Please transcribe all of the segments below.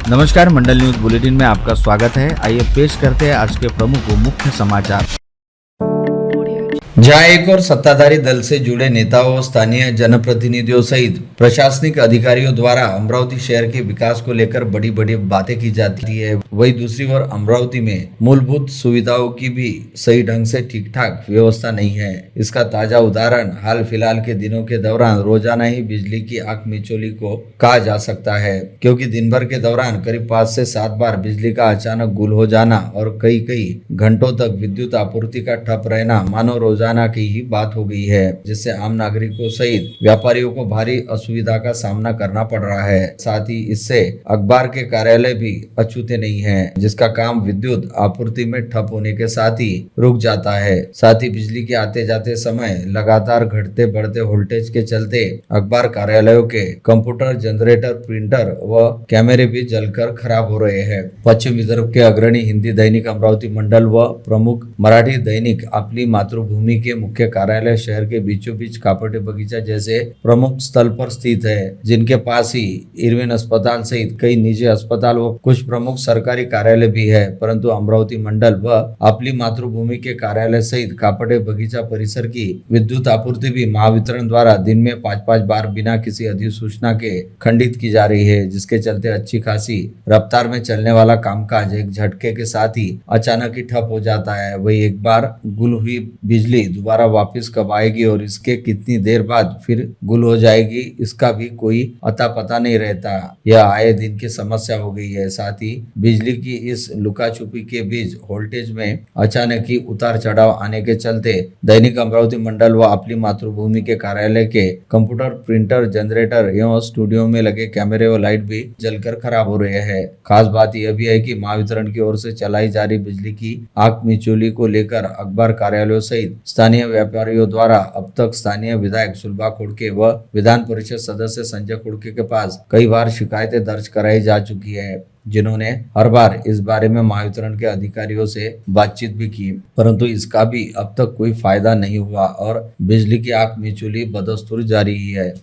नमस्कार, मंडल news bulletin में आपका स्वागत है। आइए पेश करते हैं आज के प्रमुख व मुख्य समाचार। जहां एक और सत्ताधारी दल से जुड़े नेताओं, स्थानीय जनप्रतिनिधियों सहित प्रशासनिक अधिकारियों द्वारा अमरावती शहर के विकास को लेकर बड़ी बड़ी बातें की जाती है, वहीं दूसरी ओर अमरावती में मूलभूत सुविधाओं की भी सही ढंग से ठीक ठाक व्यवस्था नहीं है। इसका ताजा उदाहरण हाल फिलहाल के दिनों के दौरान रोजाना ही बिजली की आंख मिचौली को कहा जा सकता है, क्योंकि दिन भर के दौरान करीब 5 से 7 बार बिजली का अचानक गुल हो जाना और कई घंटों तक विद्युत आपूर्ति का ठप रहना मानो रोजाना की ही बात हो गई है, जिससे आम नागरिकों सहित व्यापारियों को भारी असुविधा का सामना करना पड़ रहा है। साथ ही इससे अखबार के कार्यालय भी अछूते नहीं हैं, जिसका काम विद्युत आपूर्ति में ठप होने के साथ ही रुक जाता है। साथ ही बिजली के आते जाते समय लगातार घटते बढ़ते वोल्टेज के चलते अखबार कार्यालयों के कंप्यूटर, जनरेटर, प्रिंटर व कैमरे भी जलकर खराब हो रहे हैं। पश्चिम विदर्भ के अग्रणी हिंदी दैनिक अमरावती मंडल व प्रमुख मराठी दैनिक अपनी मातृभूमि के मुख्य कार्यालय शहर के बीचों बीच कापटे बगीचा जैसे प्रमुख स्थल पर स्थित है, जिनके पास ही इरविन अस्पताल सहित कई निजी अस्पताल व कुछ प्रमुख सरकारी कार्यालय भी है। परंतु अमरावती मंडल व अपनी मातृभूमि के कार्यालय सहित कापटे बगीचा परिसर की विद्युत आपूर्ति भी महावितरण द्वारा दिन में 5-5 बार बिना किसी अधिसूचना के खंडित की जा रही है, जिसके चलते अच्छी खासी रफ्तार में चलने वाला कामकाज एक झटके के साथ ही अचानक ही ठप हो जाता है। वही एक बार गुल हुई बिजली दोबारा वापस कब आएगी और इसके कितनी देर बाद फिर गुल हो जाएगी, इसका भी कोई अता पता नहीं रहता। यह आए दिन की समस्या हो गई है। साथ ही बिजली की इस लुका छुपी के बीच वोल्टेज में अचानक ही उतार चढ़ाव आने के चलते दैनिक अमरावती मंडल व अपनी मातृभूमि के कार्यालय के कंप्यूटर, प्रिंटर, जनरेटर एवं स्टूडियो में लगे कैमरे व लाइट भी जलकर खराब हो रहे हैं। खास बात यह भी है कि महावितरण की ओर से चलाई जा रही बिजली की आंख मिचौली को लेकर अखबार कार्यालयों सहित स्थानीय व्यापारियों द्वारा अब तक स्थानीय विधायक सुलभा खोड़के व विधान परिषद सदस्य संजय खोड़के के पास कई बार शिकायतें दर्ज कराई जा चुकी है, जिन्होंने हर बार इस बारे में महावितरण के अधिकारियों से बातचीत भी की, परंतु इसका भी अब तक कोई फायदा नहीं हुआ और बिजली की आंख मिचौली बदस्तूर जारी ही है।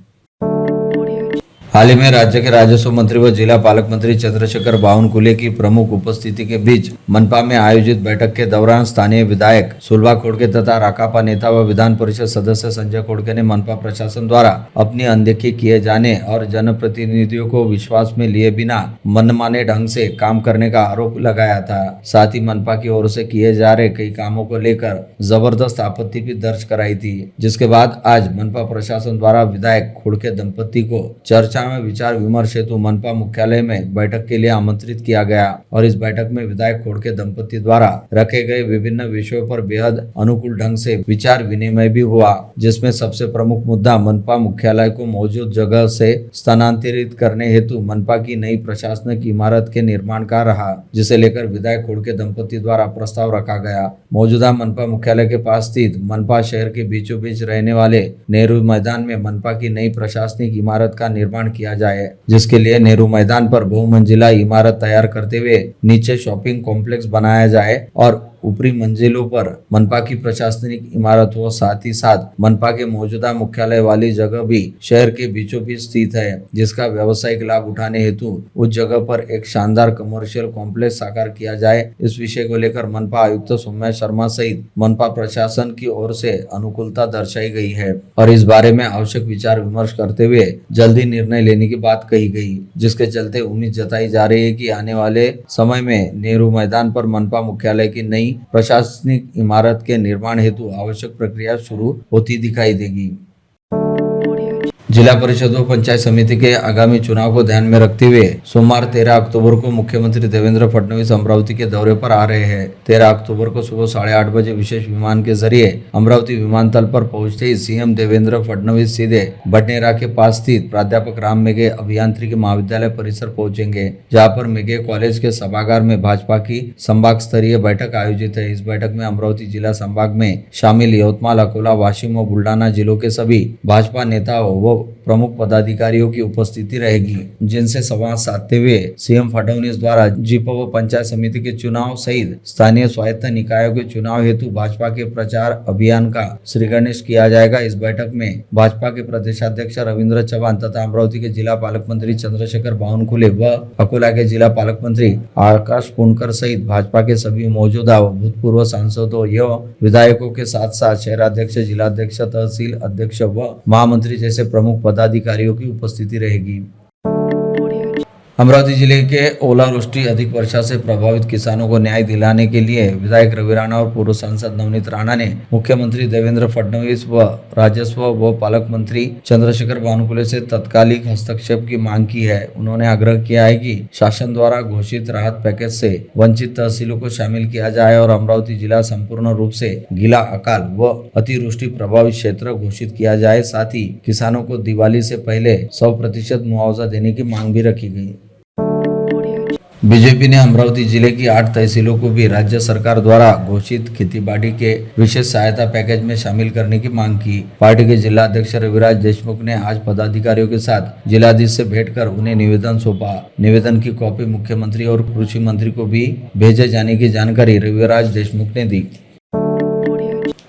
हाल ही में राज्य के राजस्व मंत्री व जिला पालक मंत्री चंद्रशेखर बावनकुले की प्रमुख उपस्थिति के बीच मनपा में आयोजित बैठक के दौरान स्थानीय विधायक सुलभा खोड़के तथा राकापा नेता व विधान परिषद सदस्य संजय खोड़के ने मनपा प्रशासन द्वारा अपनी अनदेखी किए जाने और जनप्रतिनिधियों को विश्वास में लिए बिना मनमाने ढंग से काम करने का आरोप लगाया था। साथ ही मनपा की ओर से किए जा रहे कई कामों को लेकर जबरदस्त आपत्ति भी दर्ज कराई थी, जिसके बाद आज मनपा प्रशासन द्वारा विधायक खोड़के दंपति को चर्चा में विचार विमर्श हेतु मनपा मुख्यालय में बैठक के लिए आमंत्रित किया गया और इस बैठक में विधायक खोड़के दंपति द्वारा रखे गए विभिन्न विषयों पर बेहद अनुकूल ढंग से विचार विनिमय भी हुआ, जिसमें सबसे प्रमुख मुद्दा मनपा मुख्यालय को मौजूद जगह से स्थानांतरित करने हेतु मनपा की नई प्रशासनिक इमारत के निर्माण का रहा, जिसे लेकर विधायक खोड़के दंपति द्वारा प्रस्ताव रखा गया। मौजूदा मनपा मुख्यालय के पास स्थित मनपा शहर के बीचों बीच रहने वाले नेहरू मैदान में मनपा की नई प्रशासनिक इमारत का निर्माण किया जाए, जिसके लिए नेहरू मैदान पर बहुमंजिला इमारत तैयार करते हुए नीचे शॉपिंग कॉम्प्लेक्स बनाया जाए और ऊपरी मंजिलों पर मनपा की प्रशासनिक इमारत हो। साथ ही साथ मनपा के मौजूदा मुख्यालय वाली जगह भी शहर के बीचों बीच स्थित है, जिसका व्यावसायिक लाभ उठाने हेतु उस जगह पर एक शानदार कमर्शियल कॉम्प्लेक्स साकार किया जाए। इस विषय को लेकर मनपा आयुक्त सौम्या शर्मा सहित मनपा प्रशासन की ओर से अनुकूलता दर्शाई गई है और इस बारे में आवश्यक विचार विमर्श करते हुए जल्दी निर्णय लेने की बात कही गई, जिसके चलते उम्मीद जताई जा रही है कि आने वाले समय में नेहरू मैदान पर मनपा मुख्यालय की नई प्रशासनिक इमारत के निर्माण हेतु आवश्यक प्रक्रिया शुरू होती दिखाई देगी। जिला परिषद व पंचायत समिति के आगामी चुनाव को ध्यान में रखते हुए सोमवार 13 अक्टूबर को मुख्यमंत्री देवेंद्र फडणवीस अमरावती के दौरे पर आ रहे हैं। 13 अक्टूबर को सुबह 8:30 बजे विशेष विमान के जरिए अमरावती विमानतल पर पहुंचते ही सीएम देवेंद्र फडणवीस सीधे बडनेरा के पास स्थित प्राध्यापक राम मेघे अभियांत्रिकी महाविद्यालय परिसर पहुंचेंगे, जहां पर मेघे कॉलेज के सभागार में भाजपा की संभाग स्तरीय बैठक आयोजित है। इस बैठक में अमरावती जिला संभाग में शामिल यवतमाल, अकोला, वाशिम व बुल्डाना जिलों के सभी भाजपा नेताओं व प्रमुख पदाधिकारियों की उपस्थिति रहेगी, जिनसे संवाद साधते हुए सीएम फडणवीस द्वारा जिप व पंचायत समिति के चुनाव सहित स्थानीय स्वायत्त निकायों के चुनाव हेतु भाजपा के प्रचार अभियान का श्रीगणेश किया जाएगा। इस बैठक में भाजपा के प्रदेशाध्यक्ष रविंद्र चौहान तथा अमरावती के जिला पालक मंत्री चंद्रशेखर बावनकुले व अकोला के जिला पालक मंत्री आकाश पुणकर सहित भाजपा के सभी मौजूदा व भूतपूर्व सांसदों एवं विधायकों के साथ साथ शहराध्यक्ष, जिलाध्यक्ष, तहसील अध्यक्ष व महामंत्री जैसे प्रमुख पदाधिकारियों की उपस्थिति रहेगी। अमरावती जिले के ओलावृष्टि अधिक वर्षा से प्रभावित किसानों को न्याय दिलाने के लिए विधायक रवि राणा और पूर्व सांसद नवनीत राणा ने मुख्यमंत्री देवेंद्र फडणवीस व राजस्व व पालक मंत्री चंद्रशेखर बावनकुले से तत्कालिक हस्तक्षेप की मांग की है। उन्होंने आग्रह किया है कि शासन द्वारा घोषित राहत पैकेज से वंचित तहसीलों को शामिल किया जाए और अमरावती जिला संपूर्ण रूप से गीला, अकाल व अतिवृष्टि प्रभावित क्षेत्र घोषित किया जाए। साथ ही किसानों को दिवाली से पहले 100% मुआवजा देने की मांग भी रखी गई। बीजेपी ने अमरावती जिले की 8 तहसीलों को भी राज्य सरकार द्वारा घोषित खेतीबाड़ी के विशेष सहायता पैकेज में शामिल करने की मांग की। पार्टी के जिला अध्यक्ष रविराज देशमुख ने आज पदाधिकारियों के साथ जिलाधीश से भेंट कर उन्हें निवेदन सौंपा। निवेदन की कॉपी मुख्यमंत्री और कृषि मंत्री को भी भेजे जाने की जानकारी रविराज देशमुख ने दी।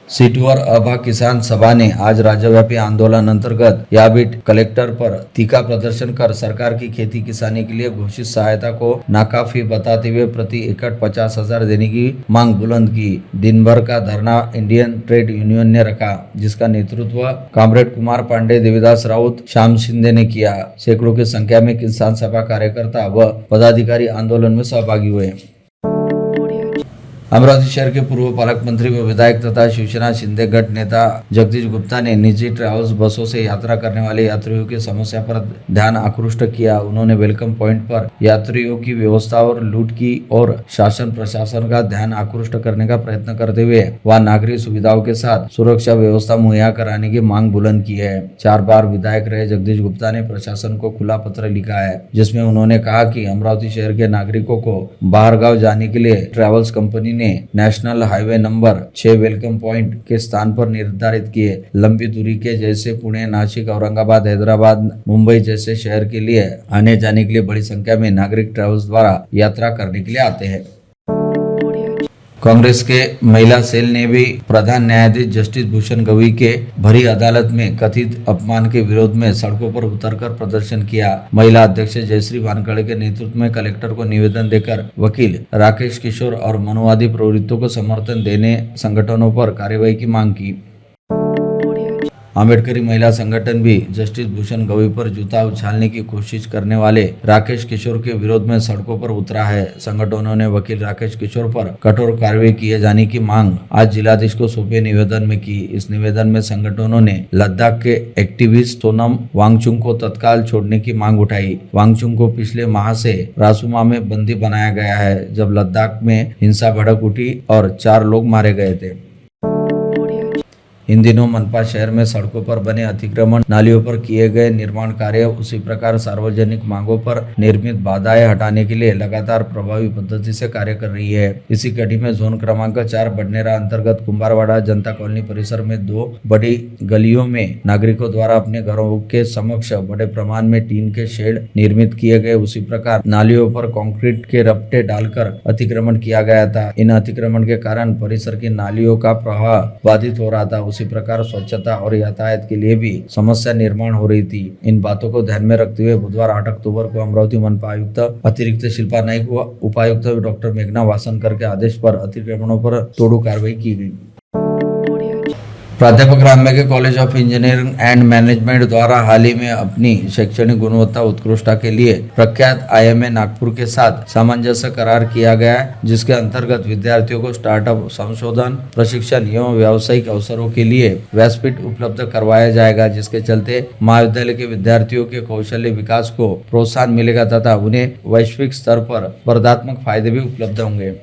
सीटूर अभा किसान सभा ने आज राज्यव्यापी आंदोलन अंतर्गत याबीट कलेक्टर पर तीखा प्रदर्शन कर सरकार की खेती किसानी के लिए घोषित सहायता को नाकाफी बताते हुए प्रति एकड़ 50,000 देने की मांग बुलंद की। दिन भर का धरना इंडियन ट्रेड यूनियन ने रखा, जिसका नेतृत्व कॉमरेड कुमार पांडे, देवीदास राउत, श्याम शिंदे ने किया। सैकड़ों की संख्या में किसान सभा कार्यकर्ता व पदाधिकारी आंदोलन में सहभागी हुए। अमरावती शहर के पूर्व पालक मंत्री व विधायक तथा शिवसेना शिंदे गट नेता जगदीश गुप्ता ने निजी ट्रैवल्स बसों से यात्रा करने वाले यात्रियों की समस्या पर ध्यान आकृष्ट किया। उन्होंने वेलकम पॉइंट पर यात्रियों की व्यवस्था और लूट की और शासन प्रशासन का ध्यान आकृष्ट करने का प्रयत्न करते हुए वहां नागरिक सुविधाओं के साथ सुरक्षा व्यवस्था मुहैया कराने की मांग बुलंद की है। 4 बार विधायक रहे जगदीश गुप्ता ने प्रशासन को खुला पत्र लिखा है, जिसमें उन्होंने कहा कि अमरावती शहर के नागरिकों को बाहर गाँव जाने के लिए ट्रैवल्स कंपनी ने national highway number 6 welcome point के स्थान पर निर्धारित किए। लंबी दूरी के जैसे पुणे, नासिक, औरंगाबाद, हैदराबाद, मुंबई जैसे शहर के लिए आने जाने के लिए बड़ी संख्या में नागरिक ट्रैवल्स द्वारा यात्रा करने के लिए आते हैं। कांग्रेस के महिला सेल ने भी प्रधान न्यायाधीश जस्टिस भूषण गवई के भरी अदालत में कथित अपमान के विरोध में सड़कों पर उतरकर प्रदर्शन किया। महिला अध्यक्ष जयश्री वानखड़े के नेतृत्व में कलेक्टर को निवेदन देकर वकील राकेश किशोर और मनुवादी प्रवृत्तियों को समर्थन देने संगठनों पर कार्रवाई की मांग की। अम्बेडकरी महिला संगठन भी जस्टिस भूषण गवई पर जूता उछालने की कोशिश करने वाले राकेश किशोर के विरोध में सड़कों पर उतरा है। संगठनों ने वकील राकेश किशोर पर कठोर कार्रवाई किए जाने की मांग आज जिलाधीश को सौंपे निवेदन में की। इस निवेदन में संगठनों ने लद्दाख के एक्टिविस्ट सोनम वांगचुक को तत्काल छोड़ने की मांग उठाई। वांगचुक को पिछले माह से रासुमा में बंदी बनाया गया है, जब लद्दाख में हिंसा भड़क उठी और 4 लोग मारे गए थे। इन दिनों मनपा शहर में सड़कों पर बने अतिक्रमण, नालियों पर किए गए निर्माण कार्य, उसी प्रकार सार्वजनिक मांगों पर निर्मित बाधाएं हटाने के लिए लगातार प्रभावी पद्धति से कार्य कर रही है। इसी कड़ी में जोन क्रमांक 4 बडनेरा अंतर्गत कुंभारवाड़ा जनता कॉलोनी परिसर में 2 बड़ी गलियों में नागरिकों द्वारा अपने घरों के समक्ष बड़े प्रमाण में टीन के शेड निर्मित किए गए। उसी प्रकार नालियों पर कंक्रीट के रपटे डालकर अतिक्रमण किया गया था। इन अतिक्रमण के कारण परिसर की नालियों का प्रवाह बाधित हो रहा था। उसी प्रकार स्वच्छता और यातायात के लिए भी समस्या निर्माण हो रही थी। इन बातों को ध्यान में रखते हुए बुधवार 8 अक्टूबर को अमरावती मनपा आयुक्त अतिरिक्त शिल्पा नाइक व उपायुक्त डॉक्टर मेघना वासनकर के आदेश पर अतिक्रमणों पर तोड़ू कार्रवाई की गई। प्राध्यापक रामबे के college of engineering and management द्वारा हाल ही में अपनी शैक्षणिक गुणवत्ता उत्कृष्टता के लिए प्रख्यात IMA नागपुर के साथ सामंजस्य करार किया गया है, जिसके अंतर्गत विद्यार्थियों को स्टार्टअप, संशोधन, प्रशिक्षण एवं व्यावसायिक अवसरों के लिए व्यासपीठ उपलब्ध करवाया जाएगा, जिसके चलते महाविद्यालय के विद्यार्थियों के कौशल्य विकास को प्रोत्साहन मिलेगा तथा उन्हें वैश्विक स्तर पर स्पर्धात्मक फायदे भी उपलब्ध होंगे।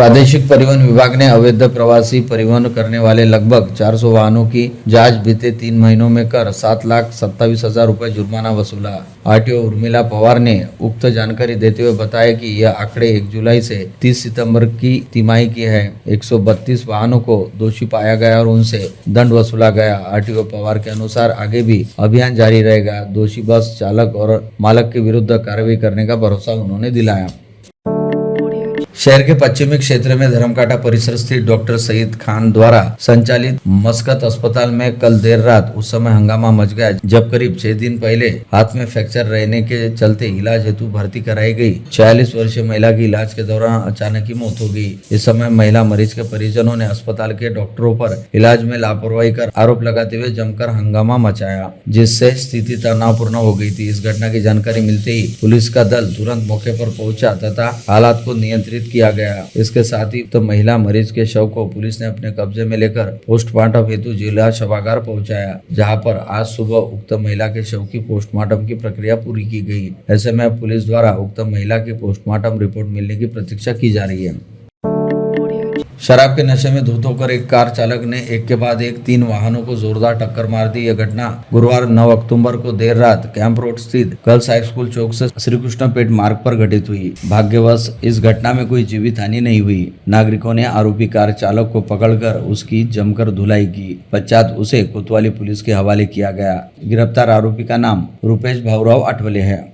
प्रादेशिक परिवहन विभाग ने अवैध प्रवासी परिवहन करने वाले लगभग 400 वाहनों की जांच बीते 3 महीनों में कर 7,27,000 रुपए जुर्माना वसूला। आरटीओ उर्मिला पवार ने उक्त जानकारी देते हुए बताया कि यह आंकड़े 1 जुलाई से 30 सितंबर की तिमाही की है। 132 वाहनों को दोषी पाया गया और उनसे दंड वसूला गया। आरटीओ पवार के अनुसार आगे भी अभियान जारी रहेगा। दोषी बस चालक और मालक के विरुद्ध कार्रवाई करने का भरोसा उन्होंने दिलाया। शहर के पश्चिमी क्षेत्र में धर्मकांटा परिसर स्थित डॉक्टर सईद खान द्वारा संचालित मस्कत अस्पताल में कल देर रात उस समय हंगामा मच गया जब करीब 6 दिन पहले हाथ में फ्रैक्चर रहने के चलते इलाज हेतु भर्ती कराई गई 46 वर्षीय महिला की इलाज के दौरान अचानक ही मौत हो गई। इस समय महिला मरीज के परिजनों ने अस्पताल के डॉक्टरों पर इलाज में लापरवाही कर आरोप लगाते हुए जमकर हंगामा मचाया, जिससे स्थिति तनावपूर्ण हो गई थी। इस घटना की जानकारी मिलते ही पुलिस का दल तुरंत मौके पर पहुंचा तथा हालात को नियंत्रित किया गया। इसके साथ ही तो महिला मरीज के शव को पुलिस ने अपने कब्जे में लेकर पोस्टमार्टम हेतु जिला शवागार पहुंचाया, जहां पर आज सुबह उक्त महिला के शव की पोस्टमार्टम की प्रक्रिया पूरी की गई। ऐसे में पुलिस द्वारा उक्त महिला की पोस्टमार्टम रिपोर्ट मिलने की प्रतीक्षा की जा रही है। शराब के नशे में धुत होकर एक कार चालक ने एक के बाद एक 3 वाहनों को जोरदार टक्कर मार दी। यह घटना गुरुवार 9 अक्टूबर को देर रात कैंप रोड स्थित गर्ल्स हाई स्कूल चौक से श्री कृष्ण पेट मार्ग पर घटित हुई। भाग्यवश इस घटना में कोई जीवित हानि नहीं हुई। नागरिकों ने आरोपी कार चालक को पकड़कर उसकी जमकर धुलाई की। पश्चात उसे कोतवाली पुलिस के हवाले किया गया। गिरफ्तार आरोपी का नाम रुपेश भाऊराव आठवले है।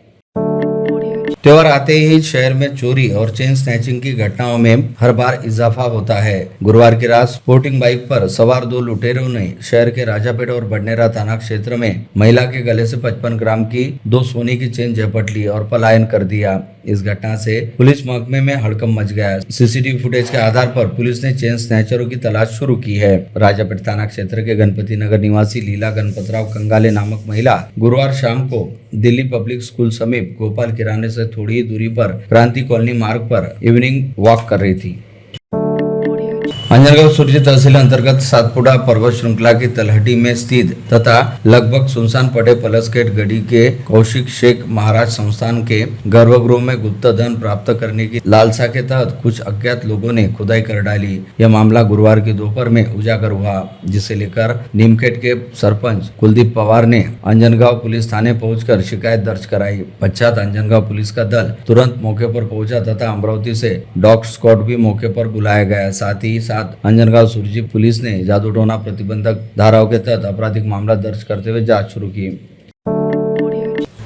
त्योहार आते ही शहर में चोरी और चेन स्नैचिंग की घटनाओं में हर बार इजाफा होता है। गुरुवार की रात स्पोर्टिंग बाइक पर सवार 2 लुटेरों ने शहर के राजापेट और बडनेरा थाना क्षेत्र में महिला के गले से 55 ग्राम की 2 सोने की चेन झपट ली और पलायन कर दिया। इस घटना से पुलिस महकमे में हड़कंप मच गया। सीसीटीवी फुटेज के आधार पर पुलिस ने चेन स्नैचरों की तलाश शुरू की है। राजापेट थाना क्षेत्र के गणपति नगर निवासी लीला गणपतराव कंगाले नामक महिला गुरुवार शाम को दिल्ली पब्लिक स्कूल समीप गोपाल किराने से थोड़ी ही दूरी पर क्रांति कॉलोनी मार्ग पर इवनिंग वॉक कर रही थी। अंजनगांव सुरजी तहसील अंतर्गत सातपुड़ा पर्वत श्रृंखला की तलहटी में स्थित तथा लगभग सुनसान पड़े पलसखेड़ गढ़ी के कौशिक शेख महाराज संस्थान के गर्भगृह में गुप्त धन प्राप्त करने की लालसा के तहत कुछ अज्ञात लोगों ने खुदाई कर डाली। यह मामला गुरुवार की दोपहर में उजागर हुआ, जिसे लेकर नीमखेत के सरपंच कुलदीप पवार ने अंजनगांव पुलिस थाने पहुंचकर शिकायत दर्ज कराई। पश्चात अंजनगांव पुलिस का दल तुरंत मौके पर पहुंचा तथा अमरावती से डॉग स्क्वाड भी मौके पर बुलाया गया। साथ ही अंजनगांव सुरजी पुलिस ने जादू टोना प्रतिबंधक धाराओं के तहत आपराधिक मामला दर्ज करते हुए जांच शुरू की।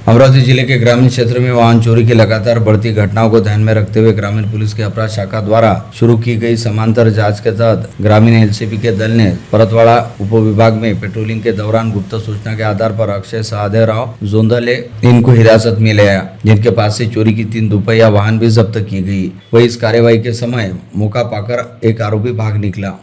अमरावती जिले के ग्रामीण क्षेत्र में वाहन चोरी की लगातार बढ़ती घटनाओं को ध्यान में रखते हुए ग्रामीण पुलिस की अपराध शाखा द्वारा शुरू की गई समांतर जांच के तहत ग्रामीण एलसीबी के दल ने परतवाड़ा उपविभाग में पेट्रोलिंग के दौरान गुप्त सूचना के आधार पर अक्षय सहदेवराव जोंधले इनको हिरासत में लिया, जिनके पास से चोरी की 3 दुपहिया वाहन भी जब्त की गई। वही इस कार्यवाही के समय मौका पाकर एक आरोपी भाग निकला।